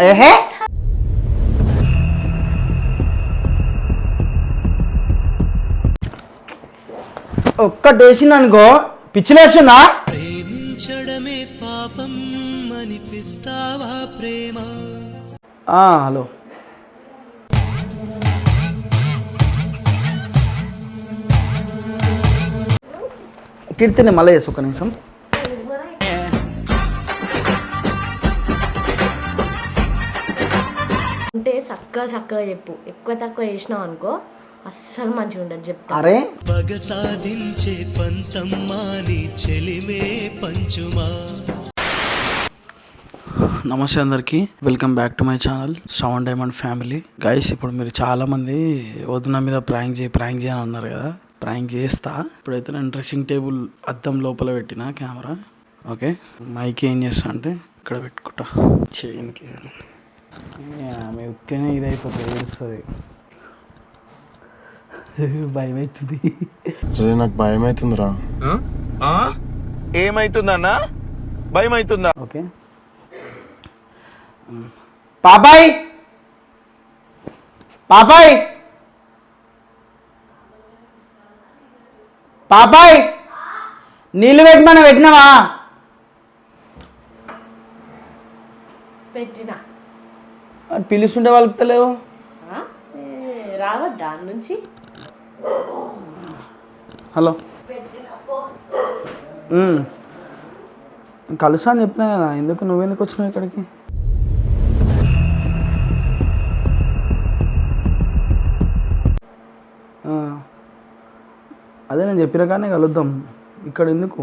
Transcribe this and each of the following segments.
ఏహే ఒక్కటేసింది అనుకో పిచ్చిలేస్తున్నా. ప్రేమించడమే పాపం అనిపిస్తావా ప్రేమ? హలో కీర్తిని మళ్ళీ చేసి ఒక్క నిమిషం. అంటే చక్కగా చెప్పు. ఎక్కువ తక్కువ చేసినావు అనుకో అస్సలు మంచిగా ఉండదు చెప్తా. అరే పగ సాధించే పంతమ్మా నీ చెలిమే పంచుమా. నమస్తే అందరికీ, welcome back to my channel Shravan diamond family. Guys, ఇప్పుడు మీరు చాలామంది వదిన మీద ప్రాంక్ చేయని అన్నారు కదా. ప్రాంక్ చేస్తా. ఇప్పుడైతే నేను డ్రెస్సింగ్ టేబుల్ అద్దం లోపల పెట్టిన కెమెరా. ఓకే, మైక్ ఏం చేస్తా అంటే ఇక్కడ పెట్టుకుంటా చేయనికి. ఆమె ఉత్తేనే ఇది అయిపోతుంది, ఏడుస్తుంది. భయం అవుతుంది. నాకు భయం అవుతుందిరా. ఏమైతుందన్నా? భయం అవుతుందా? ఓకే, పాపాయ్ పాపాయ్ పాపాయ్ నీళ్ళు పెట్టమని పెట్టినావా? పెట్టినా పిలుస్తుంటే వాళ్ళకి తెలియవు. రావద్దా దాని నుంచి. హలో, కలుసా అని చెప్పినా కదా, ఎందుకు నువ్వెందుకు వచ్చినావు ఇక్కడికి? అదే నేను చెప్పిన కానీ కలుద్దాం. ఇక్కడ ఎందుకు?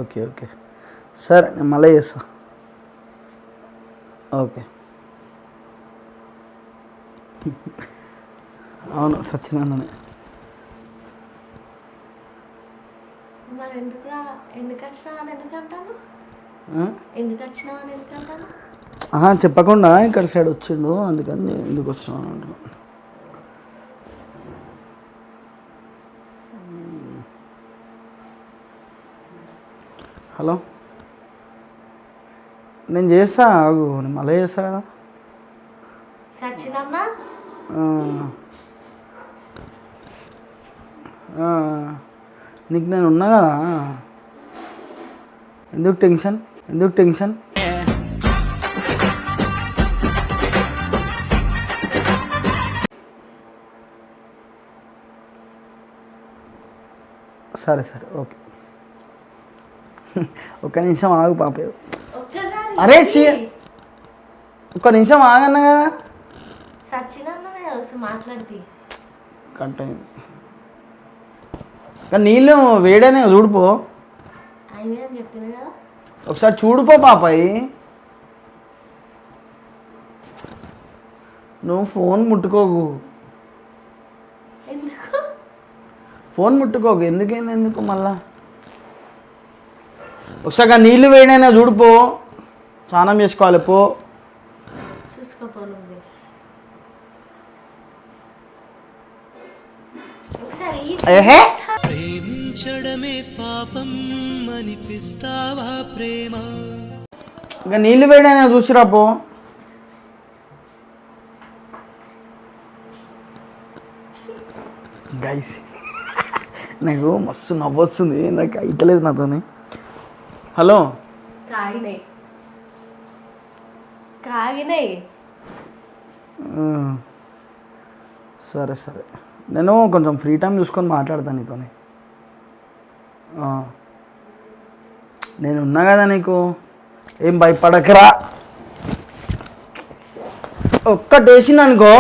ఓకే ఓకే సరే, నేను మళ్ళీ చేస్తా. ఓకే, అవును సచ్చినాన్ననే. చెప్పకుండా ఇక్కడ సైడ్ వచ్చిండు, అందుకని నేను ఎందుకు వచ్చినాను అంటున్నా. హలో, నేను చేస్తా, ఆగు, నేను మళ్ళీ చేస్తా కదా. నీకు నేను ఉన్నా కదా, ఎందుకు టెన్షన్? సరే ఓకే. ఒక్క నిమిషం ఆగు పాప. అరే ఒక్క నిమిషం ఆగన్నా కదా. కట్ అయింది. కానీ నీళ్ళు వేడనే చూడుపో. ఒకసారి చూడుపో పాపాయి. నువ్వు ఫోన్ ముట్టుకోకు. ఎందుకు మళ్ళా? ఒకసారి నీళ్ళు వేడైనా చూడుపో, స్నానం చేసుకోవాలి పో. ప్రేమించడమే పాపం అనిపిస్తావా ప్రేమ? ఇంకా నీళ్ళు వేడైనా చూసిరా పో. గైస్, నాకు మస్తు నవ్వు వస్తుంది, నాకు అయితలేదు నాతోని. హలో, సరే నేను కొంచెం ఫ్రీ టైం చూసుకొని మాట్లాడతాను నీతోని. నేను ఉన్నా కదా నీకు, ఏం భయపడకరా. ఒక్కటేసింది అనుకో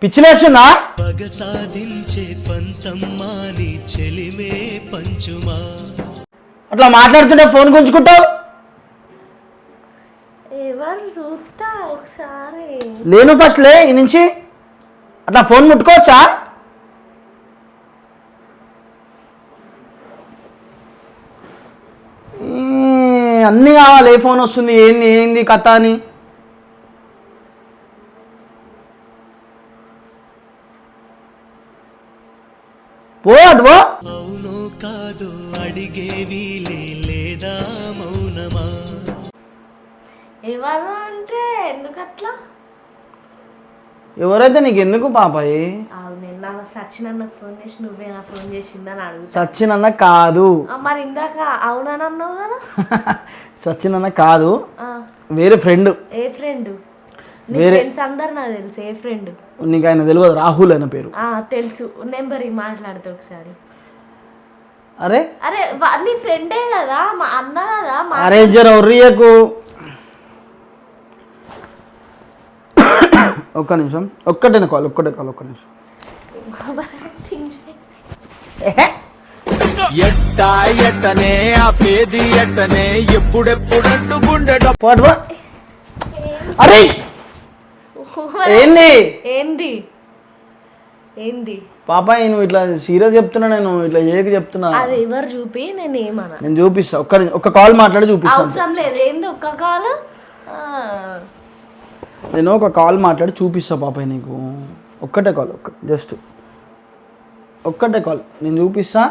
పిచ్చిలేస్తున్నా. పగ సాధించే పంతమ్మా నీ చెలిమే పంచుమా. అట్లా మాట్లాడుతుంటే ఫోన్ గుంజుకుంటావు. లేను ఫస్ట్ లే ఈ నుంచి. అట్లా ఫోన్ ముట్టుకోవచ్చా? అన్నీ కావాలి. ఏ ఫోన్ వస్తుంది, ఏంది కథ అని. పో అటు పో. అవునో కాదో అడిగేవి లేదా మౌనమా ఎవరు అంటే ఎందుకు అట్లా? ఎవరైతే నీకు ఎందుకు పాపాయి? నిన్న సచినన్నకు ఫోన్ చేసి నువ్వే నా ఫోన్ చేసిందని అడుగుతా. సచిన్ కాదు. మరి ఇందాక అవునని అన్నావు కదా. సచిన్ కాదు, ఆ, వేరే ఫ్రెండ్. ఏ ఫ్రెండ్? నీ ఫ్రెండ్స్ అందరు నాకు తెలుసు. ఏ ఫ్రెండ్? నీకు ఆయన తెలియదు, రాహుల్ అనే పేరు. తెలుసు. నెంబర్ మాట్లాడుతూ ఒకసారి. అరే అరే నీ ఫ్రెండే కదా, మా అన్న కదా. అరే జర ఒర్రియకు. ఒక్క నిమిషం, ఒక్కటే కాల్, ఒక్క నిమిషం. ఎట్టా ఎట్టనే ఆ పేది ఎట్టనే ఎప్పుడెప్పుడంటూ గుండె పాటు పో. అరే ఏంది ఏంది ఏంది పాపాయి, నువ్వు ఇట్లా సీరియస్ చెప్తున్నా, నేను ఇట్లా ఏక చెప్తున్నా. అది ఎవరు చూపి నేను ఏమన్నా. నేను చూపిస్తా, ఒక్క కాల్ మాట్లాడి చూపిస్తాను. అవసరం లేదు. ఏంది ఒక్క కాల్? నేను ఒక కాల్ మాట్లాడి చూపిస్తా పాపాయి నీకు. ఒక్కటే కాల్, జస్ట్ ఒక్కటే కాల్ నేను చూపిస్తా,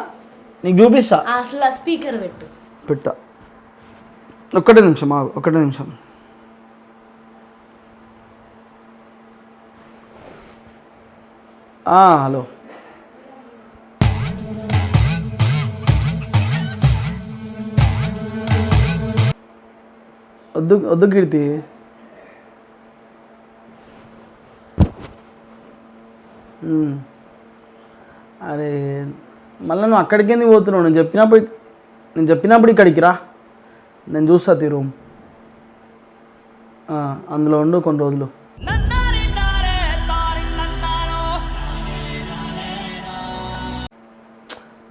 నీకు చూపిస్తా. అసలు స్పీకర్ పెట్టా. ఒక్కటే నిమిషం ఆగు, ఒక్కటే నిమిషం. హలో. వద్దు కీర్తి. అరే మళ్ళీ నువ్వు అక్కడికి ఎందుకు పోతున్నావు? నేను చెప్పినప్పుడు ఇక్కడికి రా, నేను చూస్తా తీ రూమ్. అందులో ఉండు కొన్ని రోజులు.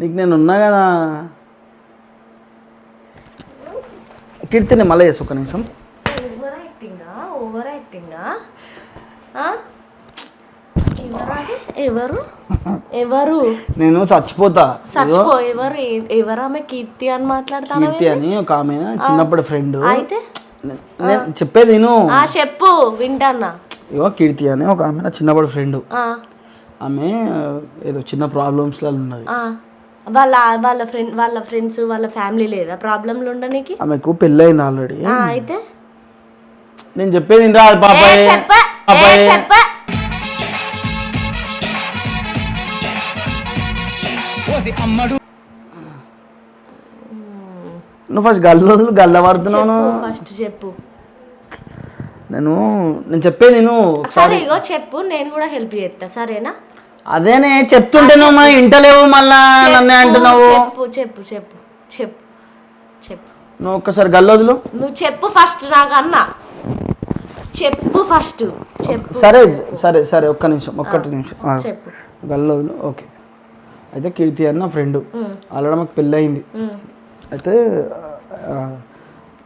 నీకు నేను ఉన్నా కదా కీర్తి. నేను మళ్ళీ చేసి ఒక్క నిమిషం. ఓవర్ యాక్టింగా? ఎవరు ఎవరు? నేను చచ్చిపోతా. ఎవరు? ఎవరు ఆమె? కీర్తి అని మాట్లాడతాను. కీర్తి అని ఒక ఆమె చిన్నప్పటి ఫ్రెండ్. అయితే నేను చెప్పేది చెప్పు, వింటాన్నా. ఇగో కీర్తి అని ఒక ఆమె నా చిన్నప్పటి ఫ్రెండ్. ఆమె ఏదో చిన్న ప్రాబ్లమ్స్లో ఉన్నది. వాళ్ళ ఫ్రెండ్స్ వాళ్ళ ఫ్యామిలీ లేదా ప్రాబ్లంలు ఉండడానికి? ఆమెకు పెళ్ళయింది ఆల్రెడీ. అయితే నేను చెప్పేది రా పాపాయ్. నువ్వు ఫస్ట్ గల్లబడుతున్నావు. ఫస్ట్ చెప్పు. నేను చెప్పేది నేను. సరే ఇగో చెప్పు, నేను కూడా హెల్ప్ చేస్తా. సరేనా? అదేనే చెప్తుంటే నువ్వు మా ఇంటలేవు, మళ్ళా నన్నే అంటున్నావు. చెప్పు చెప్పు చెప్పు చెప్పు చెప్పు. నువ్వు ఒక్కసారి గల్లొదులు. నువ్వు చెప్పు ఫస్ట్. నాకన్నా చెప్పు ఫస్ట్. చెప్పు. సరే సరే సరే ఒక్క నిమిషం, ఒక్కటి నిమిషం. చెప్పు. గల్లొదులు. ఓకే. అయితే కీర్తి అన్న ఫ్రెండ్, ఆల్రెడీ మాకు పెళ్ళి అయింది. అయితే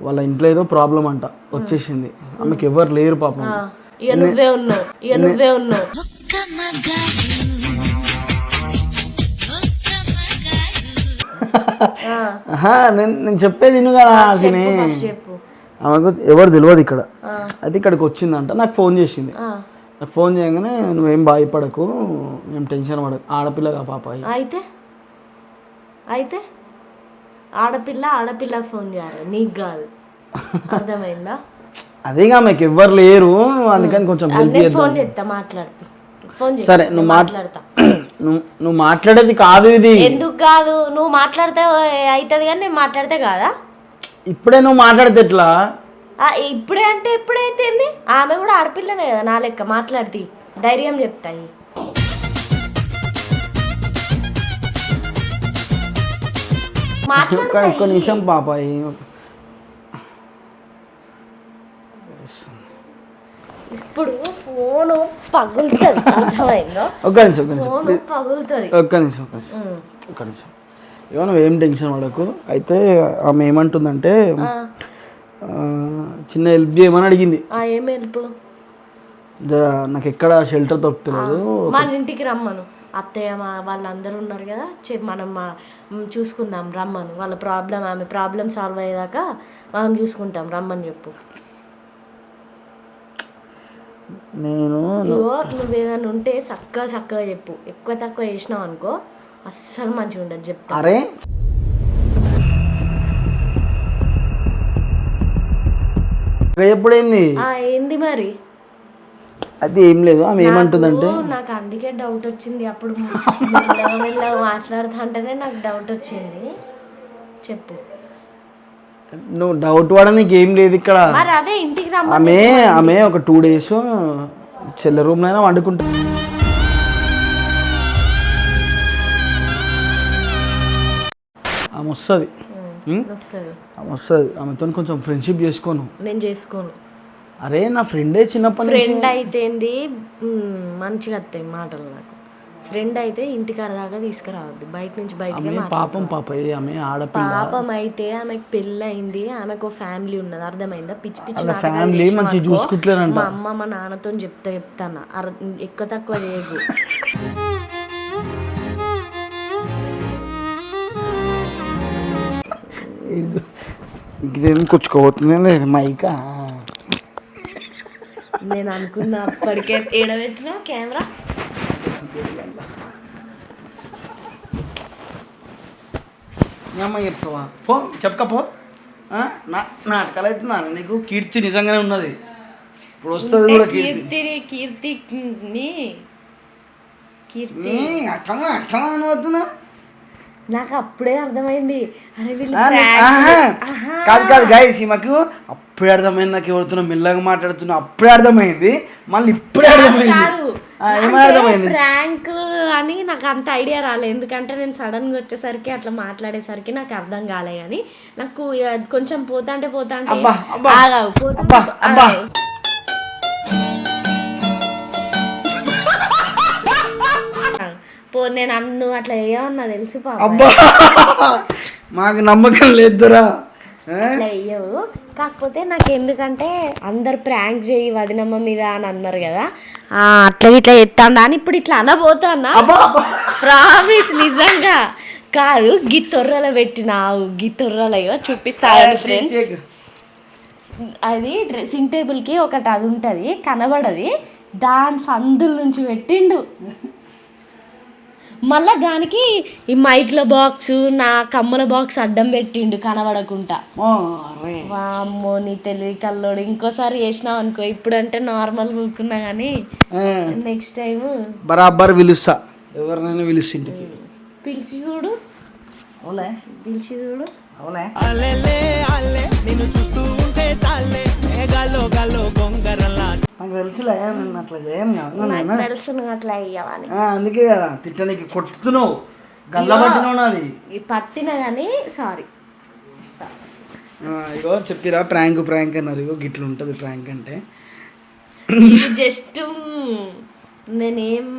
వాళ్ళ ఇంట్లో ఏదో ప్రాబ్లం అంట వచ్చేసింది. ఆమెకి ఎవరు లేరు పాపం. నువ్వే ఉన్నావు. నేను చెప్పేది విను కదా. ఆమెకు ఎవరు తెలియదు ఇక్కడ. అయితే ఇక్కడికి వచ్చిందంట, నాకు ఫోన్ చేసింది. నాకు ఫోన్ చేయగానే నువ్వేం భయపడకు, మేము టెన్షన్ పడకు, ఆడపిల్లగా పాపాయి. అయితే ఆడపిల్ల ఫోన్ చేయాలి, నీకు కాదు. అర్థమైందా? అదేగా ఆమెకు ఎవ్వరు లేరు, అందుకని కొంచెం హెల్ప్ చేద్దాం. ఫోన్ చేస్తా, మాట్లాడుతా. సరే నువ్వు మాట్లాడేది కాదు ఇది. ఎందుకు కాదు? నువ్వు మాట్లాడితే అవుతుంది కానీ నేను మాట్లాడితే కాదా? ఇప్పుడే నువ్వు మాట్లాడితే ఎట్లా? ఇప్పుడే అంటే ఎప్పుడైతే ఆమె కూడా ఆడపిల్లనే కదా నా లెక్క. మాట్లాడితే ధైర్యం చెప్తాయి. ఒక్క నిమిషం పాపాయి. ఇప్పుడు ఫోను పగులుతుంది. అర్థమైందో? ఒక్క నిమిషం పగులుతుంది. ఒక్క నిమిషం. ఇక నువ్వేం టెన్షన్ పడకు. అయితే ఆమె ఏమంటుందంటే చిన్న హెల్ప్ చేయమని అడిగింది. ఏం హెల్ప్? నాకు ఎక్కడ షెల్టర్ దొరుకుతలేదు, మన ఇంటికి రమ్మను. అత్తయ్య వాళ్ళందరూ ఉన్నారు కదా, మనం చూసుకుందాం, రమ్మను. వాళ్ళ ఆమె ప్రాబ్లం సాల్వ్ అయ్యేదాకా మనం చూసుకుంటాం, రమ్మని చెప్పు. నేను నువ్వేదైనా ఉంటే చక్కగా చెప్పు. ఎక్కువ తక్కువ చేసినావు అనుకో అస్సలు మంచిగా ఉండదు చెప్తా. అరే ఎప్పుడైంది ఏంది మరి అది ఏం లేదు. ఆమె ఏమంటుందంటే నాకు అందుకే డౌట్ వచ్చింది అప్పుడు మెల్లగా మాట్లాడుతుంటేనే నాకు డౌట్ వచ్చింది. చెప్పు. నువ్వు డౌట్ పడడానికి ఏం లేదు ఇక్కడ. మరి అదే ఇంటికి ఆమె ఒక 2 days చెల్లె రూమ్ అయినా వండుకుంటా. ఆమె వస్తుంది ఆమెతో కొంచెం ఫ్రెండ్షిప్ చేసుకోను. నేను చేసుకోను. అరే నా ఫ్రెండే చిన్నప్పటి నుంచి. ఫ్రెండ్ అయితే మంచిగా వస్తాయి మాటలు. నాకు ఫ్రెండ్ అయితే ఇంటికాడ దాకా తీసుకురావద్దు, బయట నుంచి బయటకే. పాపం ఆమె ఆడపిల్ల. పాపం అయితే ఆమెకు పెళ్ళి అయింది, ఆమెకు ఫ్యామిలీ ఉన్నది, అర్థమైందా? పిచ్చి పిచ్చి ఫ్యామిలీ మంచిగా చూసుకుంటలేనంట. మా అమ్మ మా నాన్నతో చెప్తాను ఎక్కువ తక్కువ చేయకు. ఇదేం కూర్చుకోబోతుంది మైకా. నేను అనుకున్నా అప్పటికే ఏడబెట్టినా కెమెరా. చెప్తావా పో చెప్పకపో. నాటకాలు అవుతున్నా నీకు. కీర్తి నిజంగానే ఉన్నది, ఇప్పుడు వస్తుంది కూడా. కీర్తి అర్థమా అవుతున్నా. నాకు అప్పుడే అర్థమైంది. అరే వీళ్ళు కాదు గైస్, ఈమెకు అప్పుడే అర్థమైంది. నాకు ఎవరుతున్నా మెల్లగా మాట్లాడుతున్నా అప్పుడే అర్థమైంది, మళ్ళీ ఇప్పుడే అర్థమైంది. ప్రాంక్ అని నాకు అంత ఐడియా రాలేదు, ఎందుకంటే నేను సడన్ గా వచ్చేసరికి అట్లా మాట్లాడేసరికి నాకు అర్థం కాలే. కానీ నాకు కొంచెం పోతాంటే నేను అన్ను అట్లా ఏమన్నా తెలుసు అబ్బా, మాకు నమ్మకం లేదురా. అట్లా అయ్యవు. కాకపోతే నాకు ఎందుకంటే అందరు ప్రాంక్ చేయి వదినమ్మ మీద అని అన్నారు కదా, అట్లా ఇట్లా ఎత్తాందా అని ఇప్పుడు ఇట్లా అనబోతున్నా. ప్రామిస్ నిజంగా కాదు. గిత్తొర్రలో పెట్టినావు, గిత్తొర్రలయ్యో చూపిస్తాను ఫ్రెండ్స్. అది డ్రెస్సింగ్ టేబుల్కి ఒకటి అది ఉంటుంది కనబడది, దాని సందుల నుంచి పెట్టిండు. మళ్ళా దానికి ఈ మైక్ల బాక్స్, నా కమ్మల బాక్స్ అడ్డం పెట్టిండు కనబడకుండా. వామ్మో నీ తెలివి కల్లోడు. ఇంకోసారి చేసినావు అనుకో, ఇప్పుడంటే నార్మల్ కూకున్నా కానీ నెక్స్ట్ టైం బరాబర్ పిలుస్తా. ఎవరినైనా పిలిచి ఇంటికి పిలిచి చూడు. పిలిచి చూడు. నాకు తెలుసులే, నేను అట్లా చేయను. తెలుసు నువ్వు అట్లా అయ్యావని. అందుకే కదా తిట్టడానికి కొట్టుతున్నావు, గల్ల పట్టినావు. నాది పట్టినా కానీ సారీ. ఇగో చెప్పిరా ప్రాంక్ అన్నారు. ఇగో గిట్లు ఉంటుంది ప్రాంక్ అంటే. జస్ట్ నేనేం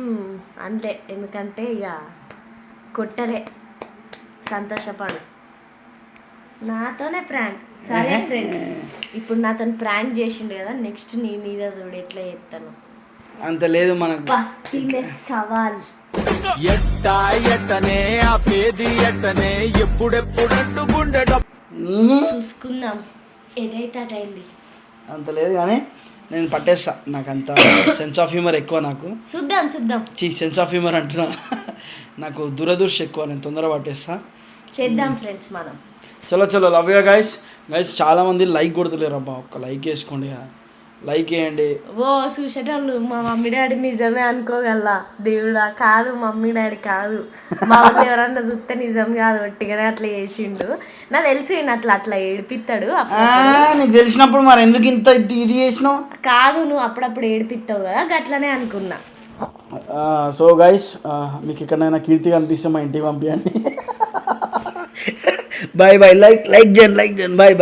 అంటే ఎందుకంటే ఇక కొట్టలే, సంతోషపడు. నాతోనే ప్రాంక్. సరే ఫ్రెండ్స్, ఇప్పుడు నాతో ప్రాంక్ చేసిండు కదా, నెక్స్ట్ నీ మీద చూడు ఎట్లా చేస్తాను. అంత లేదు మనకు. బస్తీ మే సవాల్. ఎట్టనే ఆపేది ఎట్టనే ఎప్పుడెప్పుడంటూ గుండె చూసుకుందాం, ఏదైతే అటైంది. అంత లేదు కానీ నేను పట్టేస్తా. నాకు అంత సెన్స్ ఆఫ్ హ్యూమర్ ఎక్కువ. నాకు చూద్దాం సెన్స్ ఆఫ్ హ్యూమర్ అంటున్నా. నాకు దురదృష్టి ఎక్కువ, నేను తొందరగా పట్టేస్తా. చేద్దాం ఫ్రెండ్స్ మనం. చలో లవ్ యూ గైస్. చాలా మంది లైక్ కొడుతులేరు అబ్బా, ఒక్క లైక్ వేసుకోండి, లైక్ వేయండి. ఓ చూసేటోళ్ళు మా మమ్మీ డాడీ నిజమే అనుకోగల దేవుడా. కాదు మమ్మీ డాడీ కాదు, మా వాళ్ళు ఎవరన్నా చూస్తే నిజం కాదు, ఒట్టిగానే అట్లా చేసిండు. నాకు తెలుసు ఈయన అట్లా ఏడిపిస్తాడు. నీకు తెలిసినప్పుడు మరి ఎందుకు ఇంత ఇది చేసినావు? కాదు నువ్వు అప్పుడప్పుడు ఏడిపిస్తావు కదా, గట్లనే అనుకున్నా. సో గైస్, మీకు ఎక్కడైనా కీర్తి కనిపిస్తే మా ఇంటికి పంపించండి. బాయ్ లైక్ చేయండి. బాయ్